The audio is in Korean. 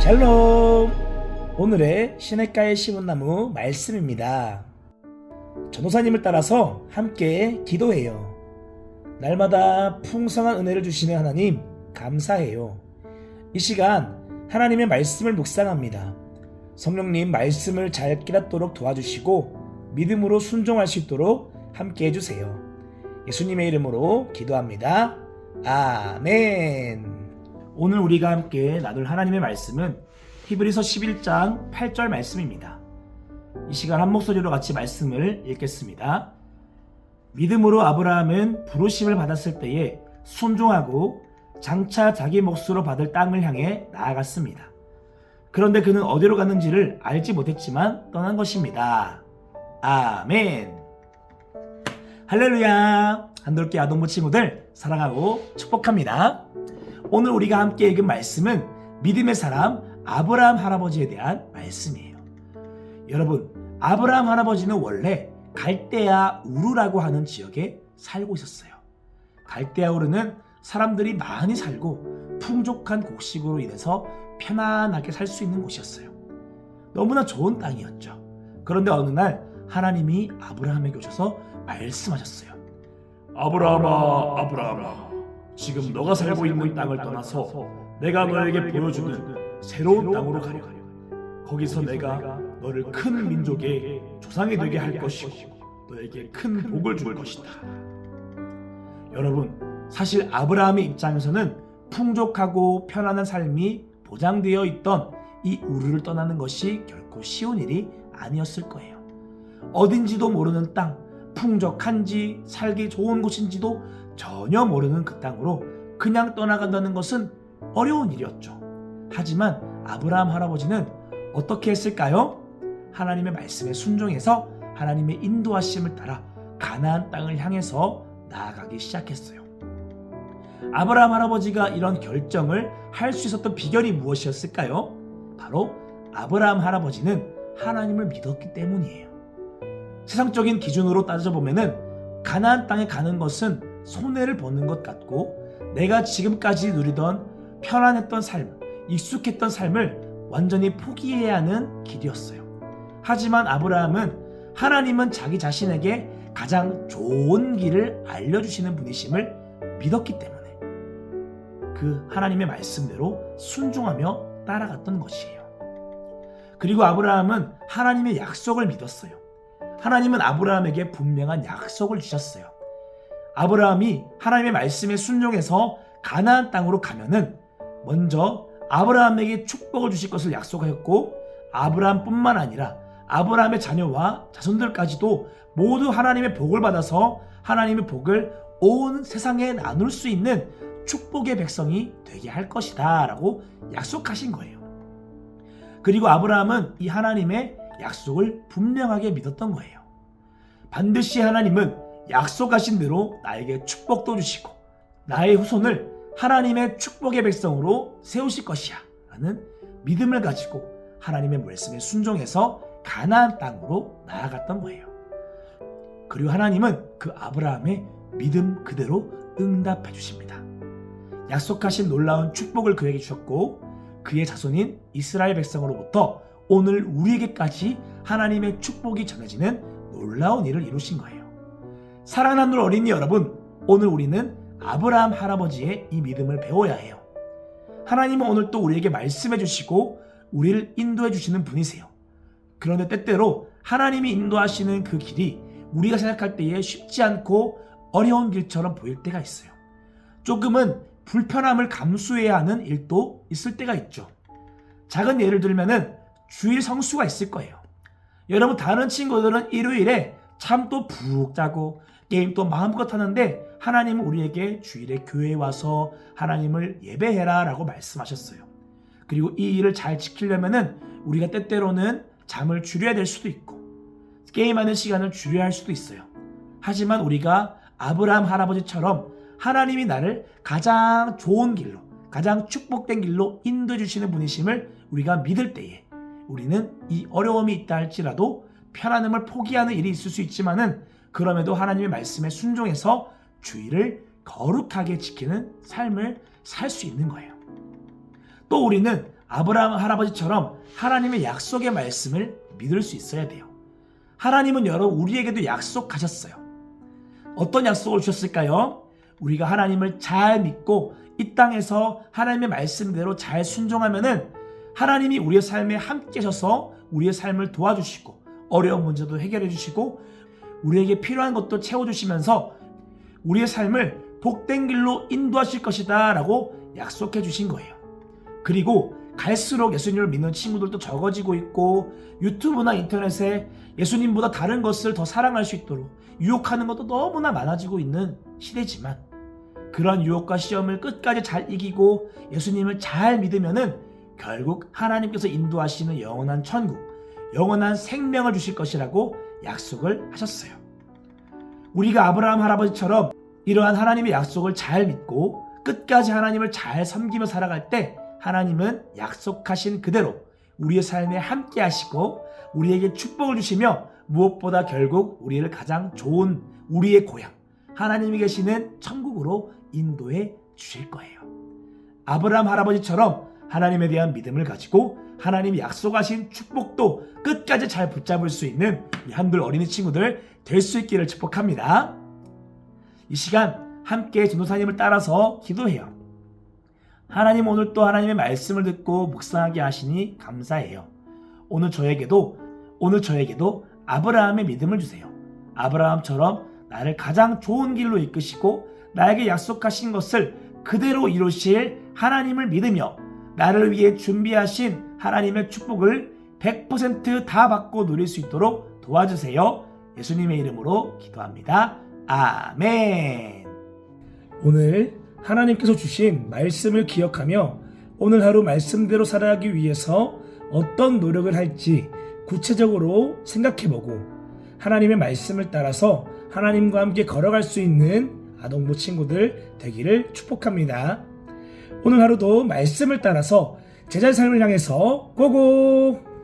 샬롬! 오늘의 시냇가에 심은 나무 말씀입니다. 전도사님을 따라서 함께 기도해요. 날마다 풍성한 은혜를 주시는 하나님 감사해요. 이 시간 하나님의 말씀을 묵상합니다. 성령님 말씀을 잘 깨닫도록 도와주시고 믿음으로 순종할 수 있도록 함께 해주세요. 예수님의 이름으로 기도합니다. 아멘. 오늘 우리가 함께 나눌 하나님의 말씀은 히브리서 11장 8절 말씀입니다. 이 시간 한 목소리로 같이 말씀을 읽겠습니다. 믿음으로 아브라함은 부르심을 받았을 때에 순종하고 장차 자기 몫으로 받을 땅을 향해 나아갔습니다. 그런데 그는 어디로 갔는지를 알지 못했지만 떠난 것입니다. 아멘. 할렐루야. 한돌기 아동부 친구들 사랑하고 축복합니다. 오늘 우리가 함께 읽은 말씀은 믿음의 사람 아브라함 할아버지에 대한 말씀이에요. 여러분, 아브라함 할아버지는 원래 갈대아 우르라고 하는 지역에 살고 있었어요. 갈대아 우르는 사람들이 많이 살고 풍족한 곡식으로 인해서 편안하게 살 수 있는 곳이었어요. 너무나 좋은 땅이었죠. 그런데 어느 날 하나님이 아브라함에게 오셔서 말씀하셨어요. 아브라함아, 아브라함아, 지금 너가 살고 있는 땅을 떠나서 내가 너에게 보여주는 새로운 땅으로 가려. 거기서 내가 너를 큰 민족의 조상이 되게 할 것이고 너에게 큰 복을 줄 것이다. 여러분, 사실 아브라함의 입장에서는 풍족하고 편안한 삶이 보장되어 있던 이 우르를 떠나는 것이 결코 쉬운 일이 아니었을 거예요. 어딘지도 모르는 땅, 풍족한지 살기 좋은 곳인지도 전혀 모르는 그 땅으로 그냥 떠나간다는 것은 어려운 일이었죠. 하지만 아브라함 할아버지는 어떻게 했을까요? 하나님의 말씀에 순종해서 하나님의 인도하심을 따라 가나안 땅을 향해서 나아가기 시작했어요. 아브라함 할아버지가 이런 결정을 할 수 있었던 비결이 무엇이었을까요? 바로 아브라함 할아버지는 하나님을 믿었기 때문이에요. 세상적인 기준으로 따져보면은 가나안 땅에 가는 것은 손해를 보는 것 같고 내가 지금까지 누리던 편안했던 삶, 익숙했던 삶을 완전히 포기해야 하는 길이었어요. 하지만 아브라함은 하나님은 자기 자신에게 가장 좋은 길을 알려주시는 분이심을 믿었기 때문에 그 하나님의 말씀대로 순종하며 따라갔던 것이에요. 그리고 아브라함은 하나님의 약속을 믿었어요. 하나님은 아브라함에게 분명한 약속을 주셨어요. 아브라함이 하나님의 말씀에 순종해서 가나안 땅으로 가면은 먼저 아브라함에게 축복을 주실 것을 약속하였고 아브라함뿐만 아니라 아브라함의 자녀와 자손들까지도 모두 하나님의 복을 받아서 하나님의 복을 온 세상에 나눌 수 있는 축복의 백성이 되게 할 것이다 라고 약속하신 거예요. 그리고 아브라함은 이 하나님의 약속을 분명하게 믿었던 거예요. 반드시 하나님은 약속하신 대로 나에게 축복도 주시고 나의 후손을 하나님의 축복의 백성으로 세우실 것이야 라는 믿음을 가지고 하나님의 말씀에 순종해서 가나안 땅으로 나아갔던 거예요. 그리고 하나님은 그 아브라함의 믿음 그대로 응답해 주십니다. 약속하신 놀라운 축복을 그에게 주셨고 그의 자손인 이스라엘 백성으로부터 오늘 우리에게까지 하나님의 축복이 전해지는 놀라운 일을 이루신 거예요. 사랑하는 어린이 여러분, 오늘 우리는 아브라함 할아버지의 이 믿음을 배워야 해요. 하나님은 오늘 또 우리에게 말씀해 주시고 우리를 인도해 주시는 분이세요. 그런데 때때로 하나님이 인도하시는 그 길이 우리가 생각할 때에 쉽지 않고 어려운 길처럼 보일 때가 있어요. 조금은 불편함을 감수해야 하는 일도 있을 때가 있죠. 작은 예를 들면은 주일 성수가 있을 거예요. 여러분, 다른 친구들은 일요일에 잠도 푹 자고 게임도 마음껏 하는데 하나님은 우리에게 주일에 교회에 와서 하나님을 예배해라 라고 말씀하셨어요. 그리고 이 일을 잘 지키려면은 우리가 때때로는 잠을 줄여야 될 수도 있고 게임하는 시간을 줄여야 할 수도 있어요. 하지만 우리가 아브라함 할아버지처럼 하나님이 나를 가장 좋은 길로, 가장 축복된 길로 인도해 주시는 분이심을 우리가 믿을 때에 우리는 이 어려움이 있다 할지라도 편안함을 포기하는 일이 있을 수 있지만은 그럼에도 하나님의 말씀에 순종해서 주의를 거룩하게 지키는 삶을 살 수 있는 거예요. 또 우리는 아브라함 할아버지처럼 하나님의 약속의 말씀을 믿을 수 있어야 돼요. 하나님은 여러분 우리에게도 약속하셨어요. 어떤 약속을 주셨을까요? 우리가 하나님을 잘 믿고 이 땅에서 하나님의 말씀대로 잘 순종하면은 하나님이 우리의 삶에 함께 하셔서 우리의 삶을 도와주시고 어려운 문제도 해결해 주시고 우리에게 필요한 것도 채워주시면서 우리의 삶을 복된 길로 인도하실 것이다 라고 약속해 주신 거예요. 그리고 갈수록 예수님을 믿는 친구들도 적어지고 있고 유튜브나 인터넷에 예수님보다 다른 것을 더 사랑할 수 있도록 유혹하는 것도 너무나 많아지고 있는 시대지만 그런 유혹과 시험을 끝까지 잘 이기고 예수님을 잘 믿으면은 결국 하나님께서 인도하시는 영원한 천국, 영원한 생명을 주실 것이라고 약속을 하셨어요. 우리가 아브라함 할아버지처럼 이러한 하나님의 약속을 잘 믿고 끝까지 하나님을 잘 섬기며 살아갈 때 하나님은 약속하신 그대로 우리의 삶에 함께 하시고 우리에게 축복을 주시며 무엇보다 결국 우리를 가장 좋은 우리의 고향, 하나님이 계시는 천국으로 인도해 주실 거예요. 아브라함 할아버지처럼 하나님에 대한 믿음을 가지고 하나님이 약속하신 축복도 끝까지 잘 붙잡을 수 있는 이 한둘 어린이 친구들 될 수 있기를 축복합니다. 이 시간 함께 전도사님을 따라서 기도해요. 하나님 오늘 또 하나님의 말씀을 듣고 묵상하게 하시니 감사해요. 오늘 저에게도 아브라함의 믿음을 주세요. 아브라함처럼 나를 가장 좋은 길로 이끄시고 나에게 약속하신 것을 그대로 이루실 하나님을 믿으며 나를 위해 준비하신 하나님의 축복을 100% 다 받고 누릴 수 있도록 도와주세요. 예수님의 이름으로 기도합니다. 아멘. 오늘 하나님께서 주신 말씀을 기억하며 오늘 하루 말씀대로 살아가기 위해서 어떤 노력을 할지 구체적으로 생각해보고 하나님의 말씀을 따라서 하나님과 함께 걸어갈 수 있는 아동부 친구들 되기를 축복합니다. 오늘 하루도 말씀을 따라서 제자의 삶을 향해서 고고!